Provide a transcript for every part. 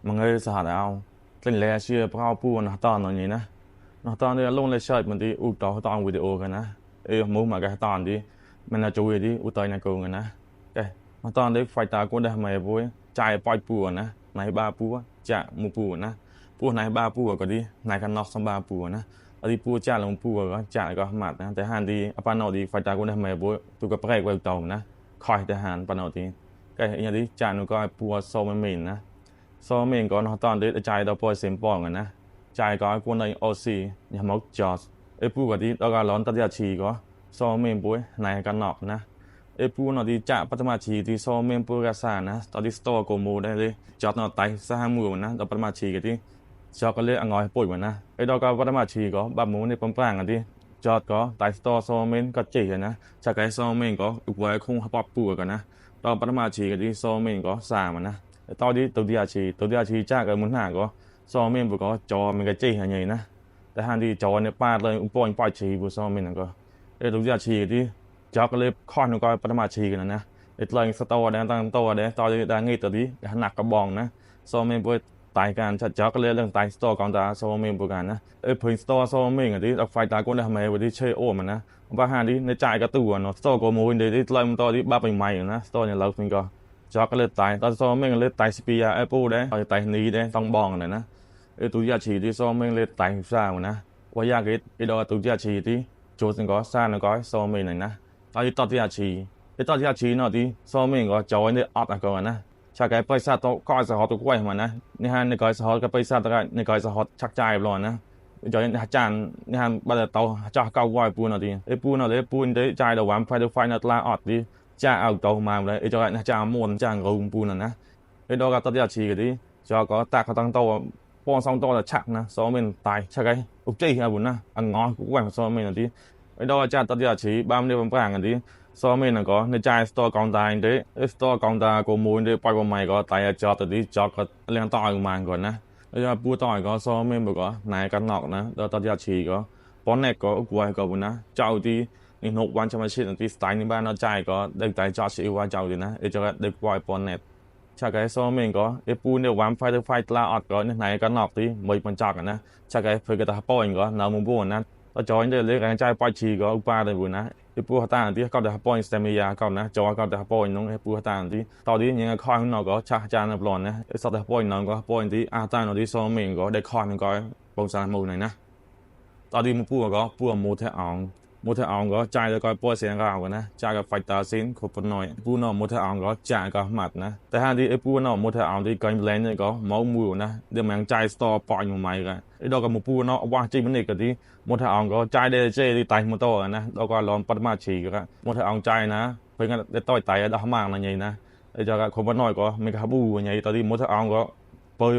มันก็สาดเอาเล่นแร่เชื่อพวกเอาปูนะตอนนั้นนี่นะนะตอนนี้ลงเลยเชิดมันที่อุตอตอนวิดีโอกันนะมูมากันตอนที่มันจะช่วยที่อุตอยนักกันนะแกมาตอนนี้ไฟตาก็ได้ทำไมปุ้ยใจปล่อยปูนะในบ้าปูจะมูปูนะปูในบ้าปูก็ดีในกันนอกสบาปูนะอันที่ปูจ่าลงปูก็จ่าก็หมัดนะแต่หันดีปานอดีไฟตาก็ได้ทำไมปุ้ยปูก็เปรกไว้ตรงนะคอยแต่หันปานอดีก็อย่างที่จ่าหนูก็ปูโซมันมินนะโซมันมินก็นอตอนนี้ใจเราปล่อยเสียงปองกันนะใจก็คนในโอซีอย่ามกจอดปูก็ดีเราก็ร้อนตัดยาชีก็โซมันมินปุ้ยในกันนอกนะปูนอดีจ่าปัตมาชีที่โซมันมินปูกระสานะตอนที่สโตโกมูได้เลยจอดนอไตสหมูนะตอนปัตมาชีกันที่จอดก็เลยอ่อยป่วยเหมือนนะเราก็ปัตมาชีก็บับมูในปั๊มปรางกันที่จอดก็ไตสโตโซมันมินก็จีกันนะจากไอ้โซมันมินก็อุบไว้คงปอบปูกันนะตอนปัตมาชีกันที่โซมันมินก็สามันนะตอนที่ตัวเดียชีจ้ากันมุนหน้าก็โซมันมินบุก็จอมันก็จีอย่างนี้นะแต่หันที่จอเนี่ยปาดเลยอุปปอยชีบุโซมันมินก็ตัวเดียชีที่จอก็เลยค้อนก็ปัตมาชีกันนะเลยสตอเดนตั้งโตเดนตอนที่ได้งี้ตัวนี้หนักกระบองนะโซมันมินบุตายการชัดจอก็เลยเรื่องตายสตอก่อนตาโซมันมินบุกันนะพื้นสตอโซมันมินกันที่เอาไฟตาก็ได้ทำไมวันที่เชื่อโอ้มันนะว่าหันที่ในใจก็ตัวเนาะสตอก็มูนเดี๋ยวที่เลยมันตอนที่บ้าไปใหม่นะสตอเนี่ยเราเป็นก็จอก็เลยตายตอนโซมันเลยตายสปียาแอปเปิลเด้ตอนตายนี้เด้ต้องบองเลยนะตัวยาชีที่โซมันเลยตายซ่ามันนะว่ายากดอตัวยาชีที่โจสิงก็ซ่านะก็โซมันเลยนะตอนที่ตัวยาชีตอนยาชีเนาะที่โซมันก็จอยในอัดก่อนนะชาไก่ไปซาโตก้อยสะฮอตตัวกล้วยมันนะนี่ฮะในก้อยสะฮอตก็ไปซาตะไคร้ในก้อยสะฮอตชักใจบร้อนนะจอยจานนี่ฮะบัดเตาจ้าเก้าก้อยปูเนาะที่ปูเนาะเลยปูนได้ใจเดาหวานไฟนัดลาออดที่จ้าเอาเตามาเลยจอยจ้ามวนจ้างกงปูนั่นนะดอกก็ตัดยาชีกันที่จอก็ตากเขาตั้งโตป้อนสองโตละชักนะโซมันตายชาไก่อุกใจฮะบุญนะอังงอกูแหวนโซมันที่ดอกจ้าตัดยาชีบ้านเดียวบ้านกันที่โซมันก็ในใจสตอร์กองตายเด้สตอร์กองตาโกมูนเด้ปล่อยบ่ใหม่ก็ตายจอตัวนี้จอก็เลี้ยงต่อยมาก่อนนะแล้วปูต่อยก็โซมันบ่ก็นายกันนอกนะแล้วตัดยาชีก็ป้อนแนกก็กลัวก็บุญนะเจ้าที่นี่นกวันชมาชิดที่สไตล์ในบ้านเราใจก็ได้ใจจอชีว่าเจ้าดีนะจะได้ปล่อยป้อนแนกชาไก่โซมันก็ปูเนี่ยวันไฟลาออดก็นายกันนอกที่ไม่มันจอกนะชาไก่เพื่อกระตาป้อยก็นามุบุญนะแล้วจอยได้เลยการใจปล่อยชีก็อุปาได้บุญนะปูหัตานที่เขาได้ปล่อยสเตมียาเขานะจอเขาได้ปล่อยน้องปูหัตานที่ตอนนี้ยังคอยน้องก็ชักจานปลอนนะสัตว์ได้ปล่อยน้องก็ปล่อยที่อาตานที่โซมันก็ได้คอยน้องก็ปงสารมูหน่อยนะตอนนี้มันปูก็ปูมูเทอองมูเทอองก็ใจแล้วก็ปล่อยเสียงราวกันนะใจกับไฟตาซินขบหน่อยปูน้องมูเทอองก็ใจก็หมัดนะแต่ถ้าที่ปูน้องมูเทอองที่กันแรงเนี่ยก็เมามูนะเดี๋ยวมันใจสตอปล่อยมาใหม่กันดอกกับมูปูน้องว่าจริงมันเอกก็ที่มูเทอองก็ใจได้เจที่ตายมูโตนะแล้วก็ร้อนปัดมาชีก็มูเทอองใจนะเพื่อนก็ได้ต่อยตายได้มากนะไงนะไอ้เจ้าก็ขบน้อยก็ไม่กระบูไงตอนที่มูเทอองก็เปิด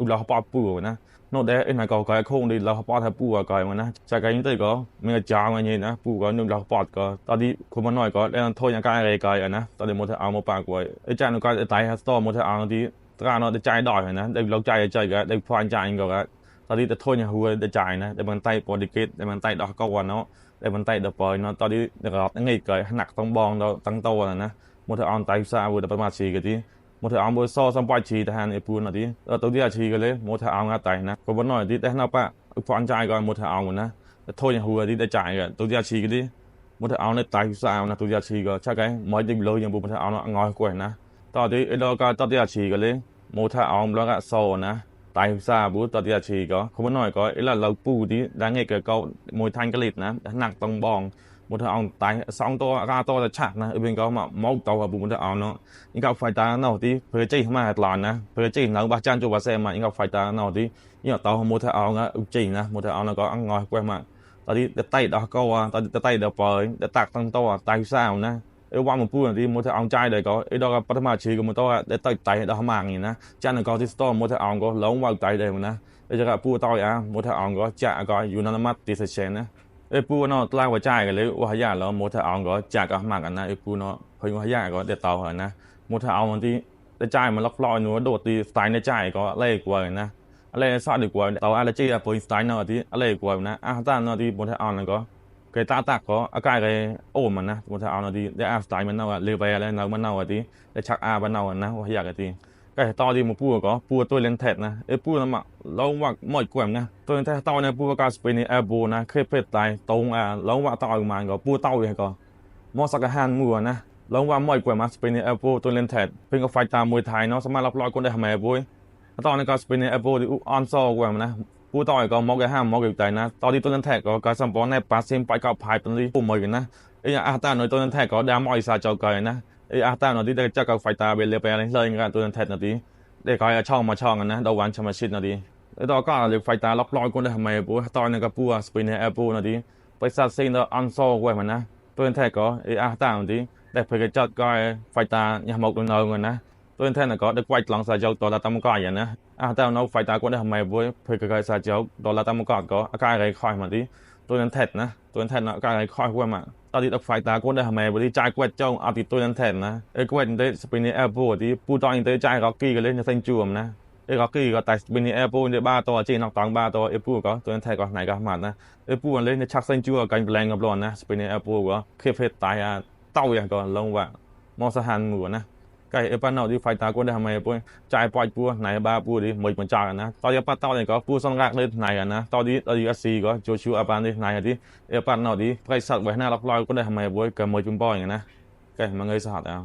เราปอบปูนะโน้ตเด้ไอ้นายก็คงดีเราปอดให้ปูก็มันนะจากการนี้ตัวก็มีจางอะไรนะปูก็นึกเราปอดก็ตอนนี้คนมันน้อยก็เล่นโทษยังการอะไรก็นะตอนนี้มดเอามาปากไว้ไอ้จานก็ตายฮัสโตมดเอาที่ตราเนาะได้ใจดอยนะได้เราใจก็ได้พรใจก็ตอนนี้จะโทษยังหัวได้ใจนะได้มันไตโปรดิเกตได้มันไตดอกก็วันเนาะได้มันไตเดอปอยเนาะตอนนี้เดี๋ยวเราตั้งไงก็หนักต้องบองเราตั้งโตนะมดเอาไตซาบุตรประมาณสี่ก็ที่มดเอาบุษสัมปชีทหารไอ้ปูนที่ตัวที่อาชีก็เลยมดเอางาไตนะคนมันน้อยที่ได้นับปะพรใจก็มดเอานะแต่โทษยังหัวที่ได้ใจก็ตัวที่อาชีก็ที่มดเอาในไตซานะตัวที่อาชีก็ใช่ไหมไม่ได้เลยยังบุมดเอาเนาะงอยกว่านะตอนที่ไอ้เราก็ตัวที่อาชีก็เลยมดเอาแล้วก็โซนะตายซาบุตรที่อาชีก็คนมันน้อยก็ไอ้เราปูที่ดังไงก็มวยทันกฤษนะหนักต้องบองมดเอาตายสองตัวก้าตัวจะชักนะเป็นก็มาเมาตัวบุมดเอาเนาะยิ่งกับไฟตาเนาะที่เพื่อจี้มาหลานนะเพื่อจี้หนังบาจันจูบาเซมายิ่งกับไฟตาเนาะที่ยิ่งตัวมดเอาเนาะจี้นะมดเอาเนาะก็อังงอยกว่ามาตอนที่จะไต่ดอกก็ว่าตอนจะไต่เดอปอยจะตักตั้งตัวตายซาวนะว่ามันพูดที่มดเอาใจเลยก็ดอกปัตมาชีก็มันตัวได้ไต่ดอกมากนี่นะจันก็ที่สตอมดเอาก็หลงว่าไต่เลยมันนะจะกับพูดต่อยมดเอาก็จะก็อยู่นั่นมัดติดเชนนะปูเนาะตลาดว่าใจกันเลยว่าหายาแล้วมดเอาก็จะก็มากกันนะปูเนาะเพิ่งว่าหายาก็เด็ดเตาเหรอนะมดเอามันที่ได้ใจมันล็อกลอยหนูโดดตีสไตล์ในใจก็เล่กว่านะอะไรซอดดีกว่าเตาอะไรจี้อะโปรสไตล์เนาะที่อะไรกว่านะตาเนาะที่มดเอานั่นก็เกยตาตักก็อากาศเกยโอ้มันนะมดเอาเนาะที่ได้สไตล์มันเนาะเรือไปอะไรเนาะมันเนาะที่ได้ชักมันเนาะนะว่าอยากกันที่ cái tao đi một bùa có bùa tôi lên thẹt nè ê bùa nó mà lâu mà mọi quẹm nè tôi thấy tao này bùa cái spin này bùa nè khép phết tài tông lâu mà tao mà có bùa tao vậy có mòสักหันมัวนะlâu mà mọi quẹm mà spin này bùa tôi lên thẹtเป็นก็ไฟตามมวยไทยเนาะสามารถรับรอยคนได้ทำไมบุ้ยตอนนี้ก็สเปนเนี่ยบอลที่ออนซอแกมนะผู้ต่อยก็มองกันห้ามมองกันใจนะตอนที่ต้นนั้นแท็กก็การสัมปองในปาซิมไปกับพายตอนนี้ปุ่มมือกันนะไอ้อาตาหน่อยต้นนั้นแท็กก็ดามอยซาเจ้าเกยนะไอ้อาตาหน่อยที่ได้เจ้ากับไฟตาเบลเลยไปอะไรเลยกันต้นนั้นแท็กนาทีได้ก็ช่องมาช่องกันนะดาวันชมาชิดนาทีไอ้ตอนก็เรียกไฟตาล็อกลอยคนได้ทำไมบุ้ยตอนนี้ก็ผู้สเปนเนี่ยบอลนาทีไปซัดซิงแล้วออนซอแกมนะต้นนั้นแท็กก็ไอ้อาตาหน่อยที่ได้เพื่อจัดก็ไฟตาอย่างหมกโดนเอาเงินนะตัวแทนก็ได้ไว้หลังสายเจ้าตัวละตามก่อนอย่างนะแต่เราไฟตาก็ได้ทำไมบ่อยเพื่อการสายเจ้าตัวละตามก่อนก็อาการอะไรคอยมาที่ตัวนั้นแทนนะตัวนั้นแทนอาการอะไรคอยหัวมาตอนที่ไฟตาก็ได้ทำไมบ่ที่จ่ายกวดเจ้าเอาติดตัวนั้นแทนนะกวดได้สปินแอร์โบที่ผู้ตอนได้จ่ายก็กี้ก็เล่นจะเซ็งจูมนะก็กี้ก็แต่สปินแอร์โบได้บ้าตัวจีนออกตังบ้าตัวผู้ก็ตัวนั้นแทนก็ไหนก็มานะผู้มันเล่นจะชักเซ็งจูกันแรงกับร้อนนะสปินแอร์โบก็เคลียร์เพชรตายเต้าอย่างก่อนลงว่ามอสหันหมู่นะcái ban nào đi phải ta cũng để làm bôi trái bòi bùa này ba bùa đi mười phần trămนะตอนนี้ป้าเต้าเนี่ยก็ผู้สร้างรักเลยไหนนะตอนนี้ซีก็โจชูอาบานนี่ไหนที่บ้านnào điไปสักไว้หน้าล็อกลอยก็ได้ทำไมบวยกับมวยจุ่มบอยอย่างนะแกมันเงยสหัสเอา